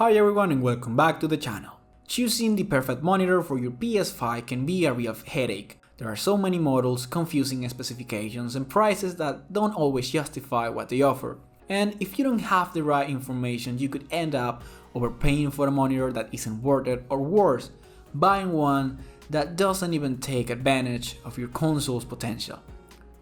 Hi everyone and welcome back to the channel. Choosing the perfect monitor for your PS5 can be a real headache. There are so many models, confusing specifications and prices that don't always justify what they offer. And if you don't have the right information, you could end up overpaying for a monitor that isn't worth it, or worse, buying one that doesn't even take advantage of your console's potential.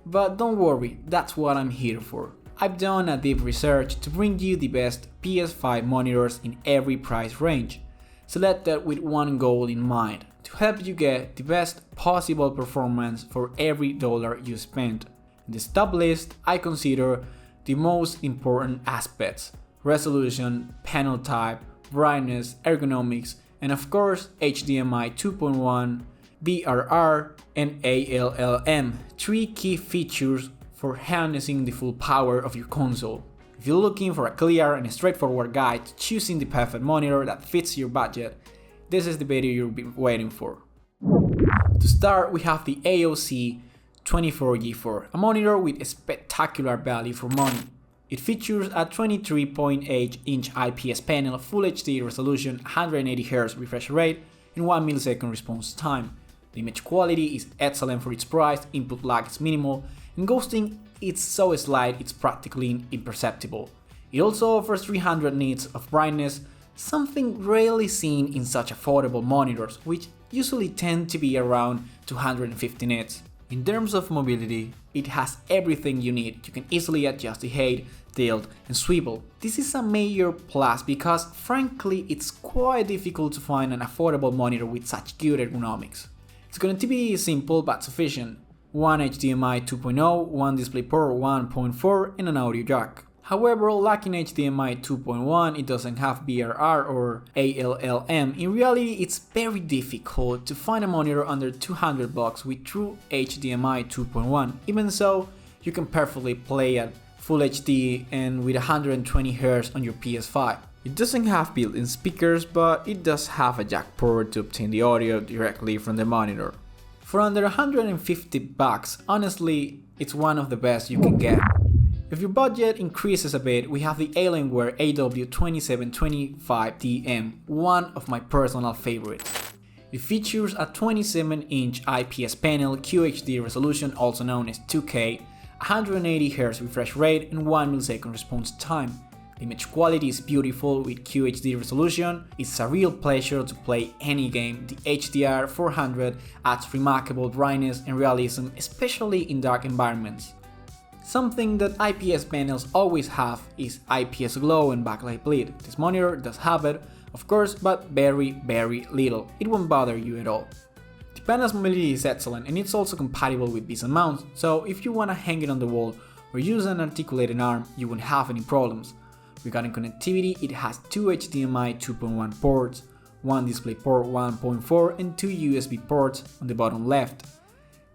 But don't worry, that's what I'm here for. I've done a deep research to bring you the best PS5 monitors in every price range, selected with one goal in mind: to help you get the best possible performance for every dollar you spend. In this top list, I consider the most important aspects: resolution, panel type, brightness, ergonomics, and of course HDMI 2.1, BRR, and ALLM, three key features for harnessing the full power of your console. If you're looking for a clear and straightforward guide to choosing the perfect monitor that fits your budget, this is the video you've been waiting for. To start, we have the AOC 24G4, a monitor with a spectacular value for money. It features a 23.8-inch IPS panel, Full HD resolution, 180Hz refresh rate, and 1 millisecond response time. The image quality is excellent for its price, input lag is minimal, and ghosting is so slight it's practically imperceptible. It also offers 300 nits of brightness, something rarely seen in such affordable monitors, which usually tend to be around 250 nits. In terms of mobility, it has everything you need. You can easily adjust the height, tilt, and swivel. This is a major plus because frankly it's quite difficult to find an affordable monitor with such good ergonomics. Its connectivity is simple but sufficient: one HDMI 2.0, one DisplayPort 1.4, and an audio jack. However, lacking HDMI 2.1, it doesn't have BRR or ALLM. In reality, it's very difficult to find a monitor under $200 with true HDMI 2.1. Even so, you can perfectly play at Full HD and with 120Hz on your PS5. It doesn't have built-in speakers, but it does have a jack port to obtain the audio directly from the monitor. For under $150, honestly, it's one of the best you can get. If your budget increases a bit, we have the Alienware AW2725DM, one of my personal favorites. It features a 27-inch IPS panel, QHD resolution, also known as 2K, 180Hz refresh rate, and 1 millisecond response time. The image quality is beautiful with QHD resolution. It's a real pleasure to play any game. The HDR 400 adds remarkable brightness and realism, especially in dark environments. Something that IPS panels always have is IPS glow and backlight bleed. This monitor does have it, of course, but very little. It won't bother you at all. The panel's mobility is excellent and it's also compatible with decent mounts, so if you wanna hang it on the wall or use an articulated arm, you won't have any problems. Regarding connectivity, it has two HDMI 2.1 ports, one DisplayPort 1.4 and two USB ports on the bottom left,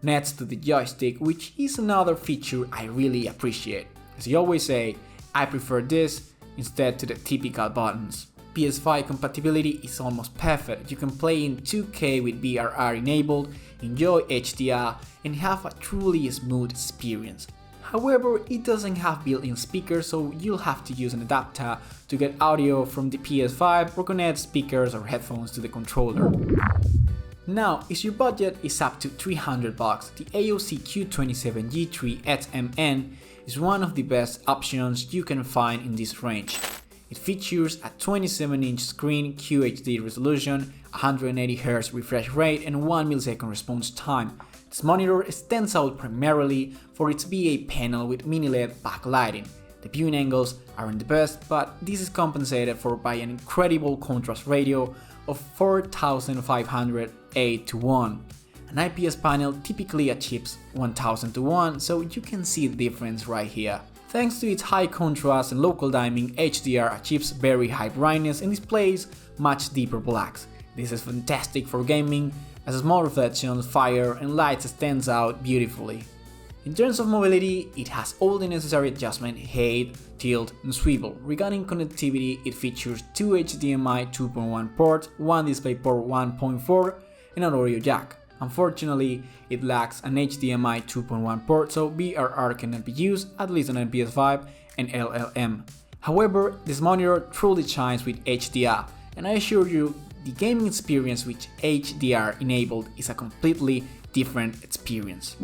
next to the joystick, which is another feature I really appreciate. As I always say, I prefer this instead to the typical buttons. PS5 compatibility is almost perfect. You can play in 2K with BRR enabled, enjoy HDR, and have a truly smooth experience. However, it doesn't have built-in speakers, so you'll have to use an adapter to get audio from the PS5 or connect speakers or headphones to the controller. Now, if your budget is up to $300, the AOC Q27G3 XMN is one of the best options you can find in this range. It features a 27-inch screen, QHD resolution, 180Hz refresh rate, and 1 millisecond response time. This monitor stands out primarily for its BA panel with mini LED backlighting. The viewing angles aren't the best, but this is compensated for by an incredible contrast ratio of 4500:1. An IPS panel typically achieves 1000:1, so you can see the difference right here. Thanks to its high contrast and local dimming, HDR achieves very high brightness and displays much deeper blacks. This is fantastic for gaming, as small reflections, fire, and lights stands out beautifully. In terms of mobility, it has all the necessary adjustment, height, tilt, and swivel. Regarding connectivity, it features two HDMI 2.1 ports, one DisplayPort 1.4, and an audio jack. Unfortunately, it lacks an HDMI 2.1 port, so BRR cannot be used, at least on PS5 and ALLM. However, this monitor truly shines with HDR, and I assure you, the gaming experience with HDR enabled is a completely different experience.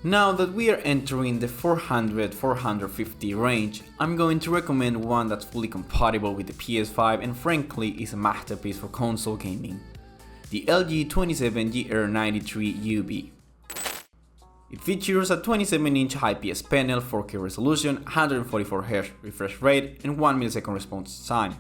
Now that we are entering the 400-450 range, I'm going to recommend one that's fully compatible with the PS5 and frankly is a masterpiece for console gaming. The LG 27GR93UB. It features a 27-inch IPS panel, 4K resolution, 144Hz refresh rate and 1 millisecond response time.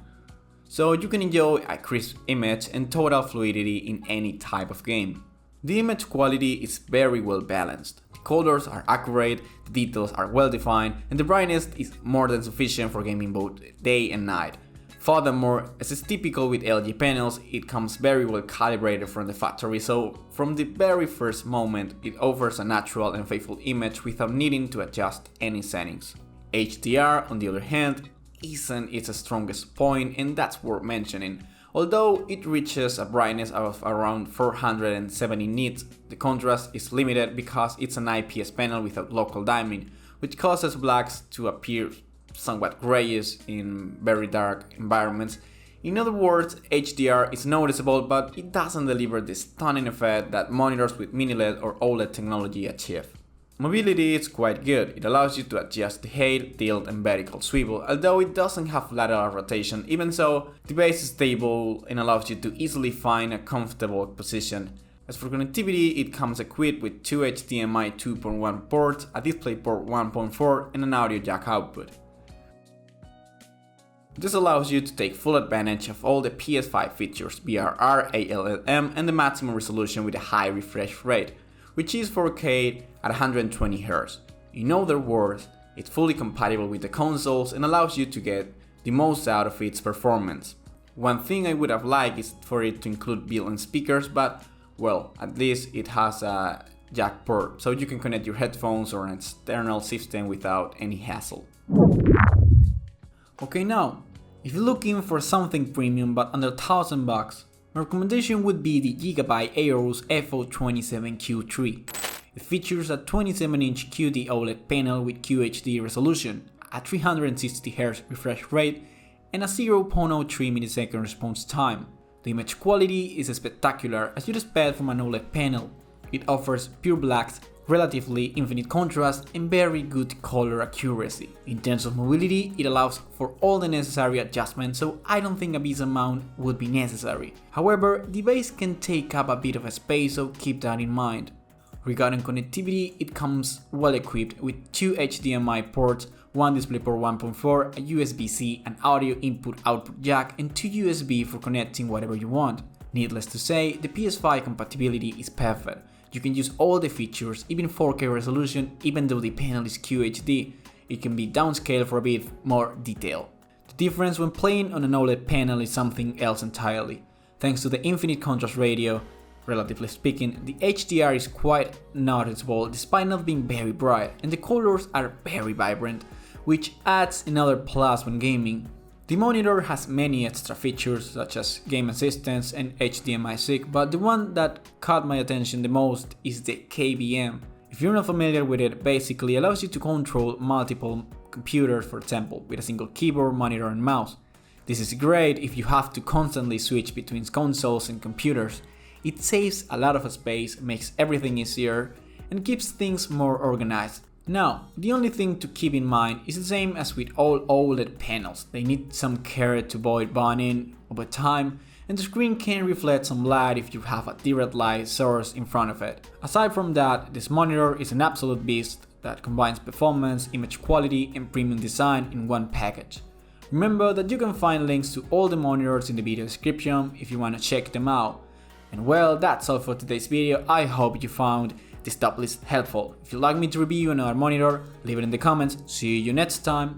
So you can enjoy a crisp image and total fluidity in any type of game. The image quality is very well balanced. The colors are accurate, the details are well defined, and the brightness is more than sufficient for gaming both day and night. Furthermore, as is typical with LG panels, it comes very well calibrated from the factory, so from the very first moment it offers a natural and faithful image without needing to adjust any settings. HDR, on the other hand, isn't its strongest point, and that's worth mentioning. Although it reaches a brightness of around 470 nits, the contrast is limited because it's an IPS panel without local dimming, which causes blacks to appear somewhat grayish in very dark environments. In other words, HDR is noticeable, but it doesn't deliver the stunning effect that monitors with mini LED or OLED technology achieve. Mobility is quite good. It allows you to adjust the height, tilt and vertical swivel, although it doesn't have lateral rotation. Even so, the base is stable and allows you to easily find a comfortable position. As for connectivity, it comes equipped with two HDMI 2.1 ports, a DisplayPort 1.4 and an audio jack output. This allows you to take full advantage of all the PS5 features, VRR, ALLM and the maximum resolution with a high refresh rate, which is 4K at 120Hz. In other words, it's fully compatible with the consoles and allows you to get the most out of its performance. One thing I would have liked is for it to include built-in speakers, but well, at least it has a jack port, so you can connect your headphones or an external system without any hassle. Okay, now, if you're looking for something premium but under $1,000, my recommendation would be the Gigabyte Aorus FO27Q3. It features a 27-inch QD OLED panel with QHD resolution, a 360Hz refresh rate, and a 0.03 millisecond response time. The image quality is spectacular as you'd expect from an OLED panel. It offers pure blacks, relatively infinite contrast, and very good color accuracy. In terms of mobility, it allows for all the necessary adjustments, so I don't think a bezel mount would be necessary. However, the base can take up a bit of a space, so keep that in mind. Regarding connectivity, it comes well equipped with two HDMI ports, one DisplayPort 1.4, a USB-C, an audio input-output jack, and two USB for connecting whatever you want. Needless to say, the PS5 compatibility is perfect. You can use all the features, even 4K resolution, even though the panel is QHD. It can be downscaled for a bit more detail. The difference when playing on an OLED panel is something else entirely. Thanks to the infinite contrast ratio, relatively speaking, the HDR is quite noticeable despite not being very bright, and the colors are very vibrant, which adds another plus when gaming. The monitor has many extra features such as game assistance and HDMI sync, but the one that caught my attention the most is the KVM. If you're not familiar with it, basically allows you to control multiple computers, for example, with a single keyboard, monitor and mouse. This is great if you have to constantly switch between consoles and computers. It saves a lot of space, makes everything easier, and keeps things more organized. Now, the only thing to keep in mind is the same as with all OLED panels. They need some care to avoid burning over time, and the screen can reflect some light if you have a direct light source in front of it. Aside from that, this monitor is an absolute beast that combines performance, image quality, and premium design in one package. Remember that you can find links to all the monitors in the video description if you want to check them out. And well, that's all for today's video. I hope you found this top list helpful. If you'd like me to review another monitor, leave it in the comments. See you next time.